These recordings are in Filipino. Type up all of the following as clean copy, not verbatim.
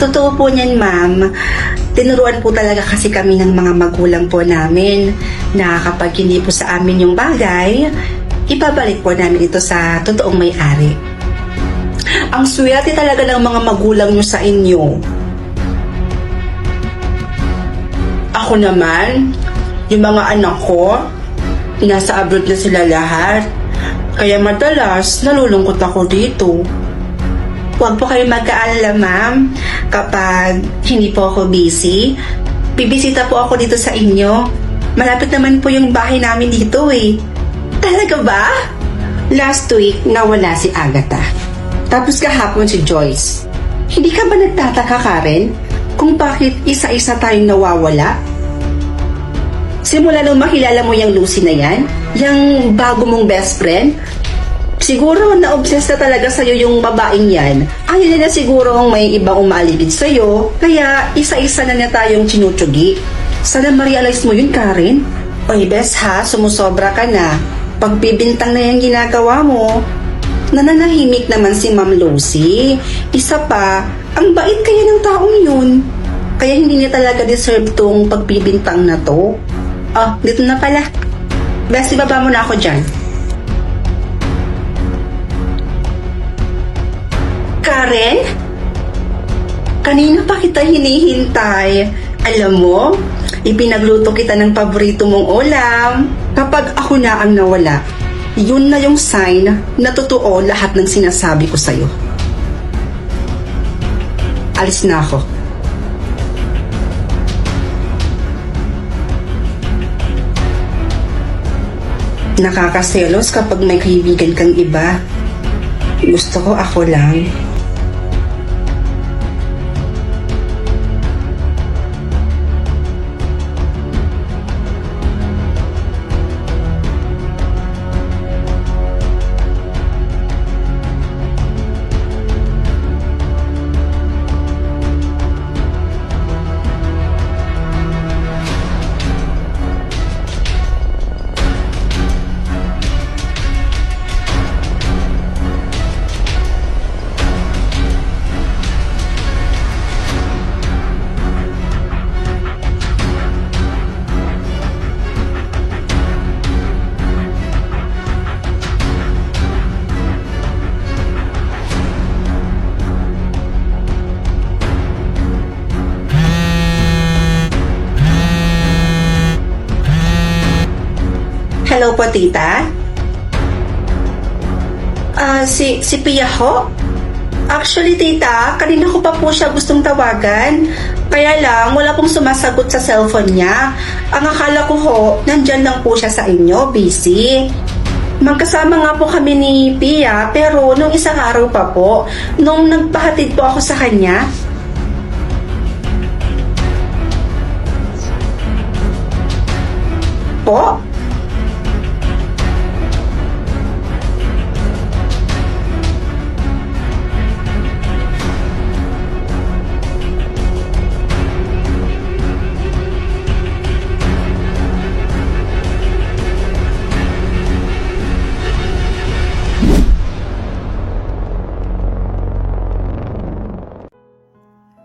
Totoo po niyan, ma'am. Tinuruan po talaga kasi kami ng mga magulang po namin na kapag hindi po sa amin yung bagay, ibabalik po namin ito sa totoong may-ari. Ang swerte talaga ng mga magulang nyo sa inyo. Ako naman, yung mga anak ko, nasa abroad na sila lahat. Kaya madalas, nalulungkot ako dito. Huwag po kayo magkaalala, ma'am. Kapag hindi po ako busy, bibisita po ako dito sa inyo. Malapit naman po yung bahay namin dito eh. Talaga ba? Last week, nawala si Agatha. Tapos kahapon si Joyce. Hindi ka ba nagtataka, Karen, kung bakit isa-isa tayong nawawala? Simula nung makilala mo yung Lucy na yan, yung bago mong best friend, siguro na-obsess na talaga sa'yo yung babaeng yan. Ayaw niya na siguro ang may ibang umalibid sa'yo, kaya isa-isa na niya tayong tinutsugi. Sana ma-realize mo yun, Karen. Oy, bes ha, sumusobra ka na. Pagbibintang na yung ginagawa mo. Nananahimik naman si Ma'am Lucy. Isa pa, ang bait kaya ng taong yun. Kaya hindi niya talaga deserve tong pagbibintang na to. Oh, dito na pala. Bes, ibaba mo na ako dyan. Karen? Kanina pa kita hinihintay. Alam mo, ipinagluto kita ng paborito mong ulam. Kapag ako na ang nawala, yun na yung sign na totoo lahat ng sinasabi ko sa'yo. Alis na ako. Nakakaselos kapag may kaibigan kang iba. Gusto ko ako lang. Hello po, tita? Si Pia ho? Actually, tita, kanina ko pa po siya gustong tawagan. Kaya lang, wala pong sumasagot sa cellphone niya. Ang akala ko ho, nandyan lang po siya sa inyo, busy. Magkasama nga po kami ni Pia, pero nung isang araw pa po, nung nagpahatid po ako sa kanya. Po?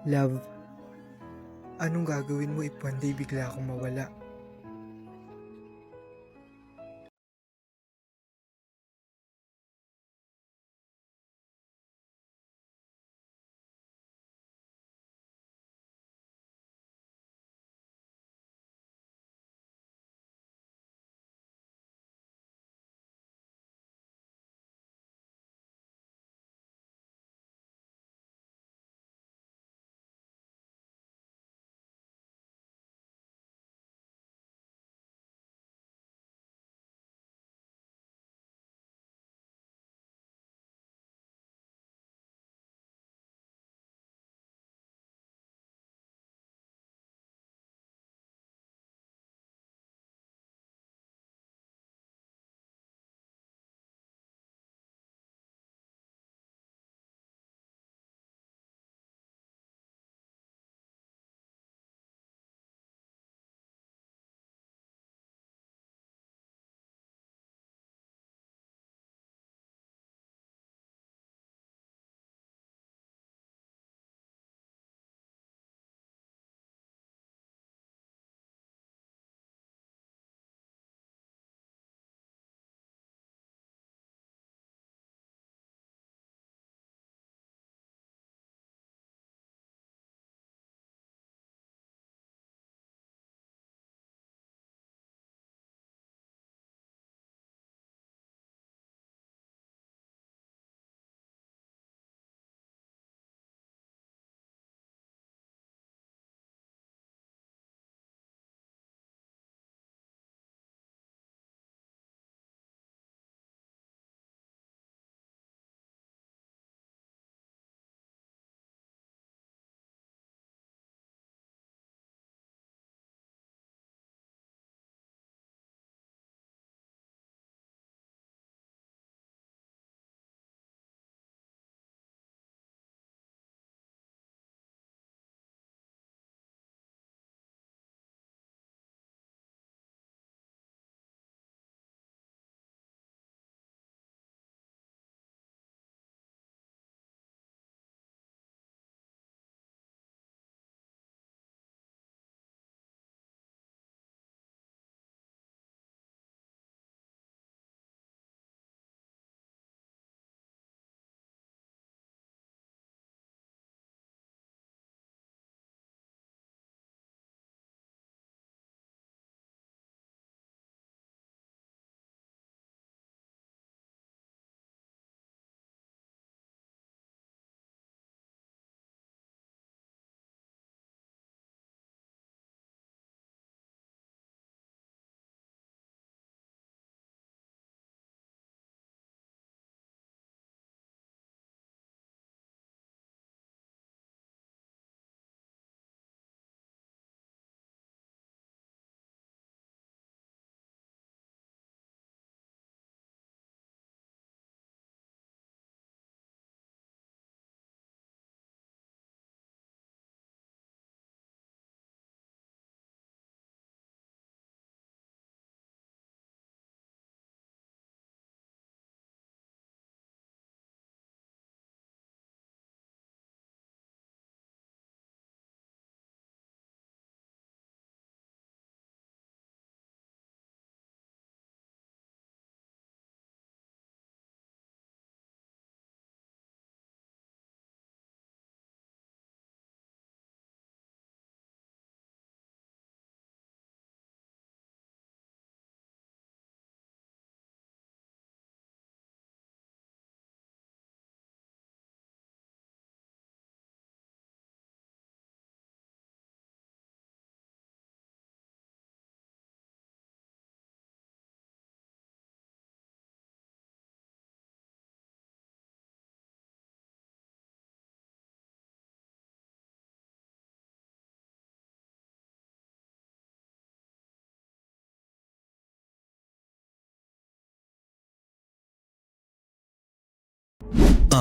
Love, anong gagawin mo if one day bigla akong mawala?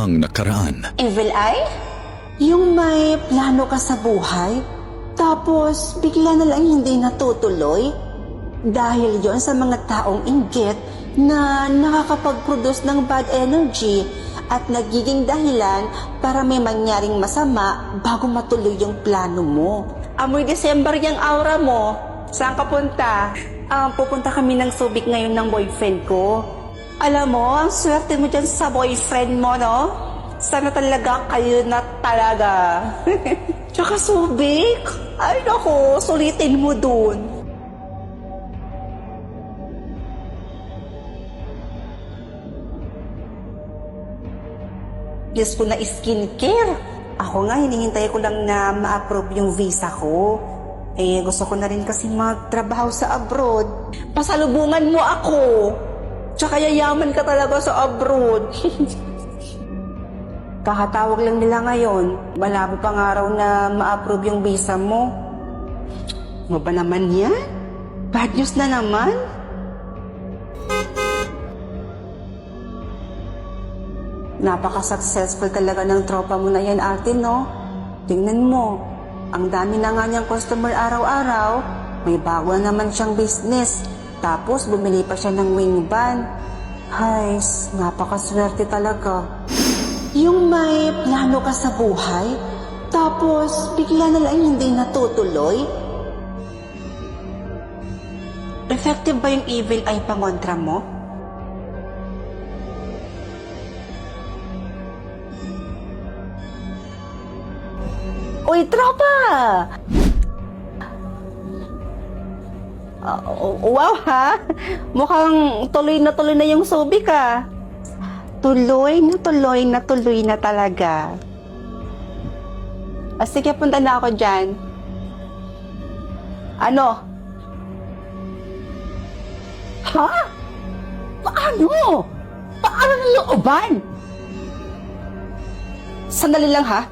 ang nakaraan. Evil Eye? Yung may plano ka sa buhay, tapos bigla na lang hindi natutuloy? Dahil yon sa mga taong inggit na nakakapag-produce ng bad energy at nagiging dahilan para may mangyaring masama bago matuloy yung plano mo. Amoy December yung aura mo. Saan ka punta? Pupunta kami ng Subic ngayon ng boyfriend ko. Alam mo, ang swerte mo dyan sa boyfriend mo, no? Sana talaga kayo na talaga. Tsaka Subic? Ay nako, sulitin mo dun. Diyos ko na skincare. Ako nga, hinihintay ko lang na ma-approve yung visa ko. Gusto ko na rin kasi magtrabaho sa abroad. Pasalubungan mo ako. Tsaka yayaman ka talaga sa abroad. Kakatawag lang nila ngayon. Malabo pang araw na ma-approve yung visa mo. Ano ba naman yan? Bad news na naman? Napaka-successful talaga ng tropa mo na yan, ate, no? Tingnan mo, ang dami na nga niyang customer araw-araw, may bago na naman siyang business, tapos bumili pa siya ng wing van. Hay, napakaswerte talaga. Yung may plano ka sa buhay, tapos bigla na lang hindi natutuloy? Effective ba yung evil eye pangontra mo? Uy, tropa! Wow ha! Mukhang tuloy na yung Subic ah. Tuloy na talaga. Sige, punta na ako dyan. Ano? Ha? Paano? Paano ng looban? Sandali lang ha.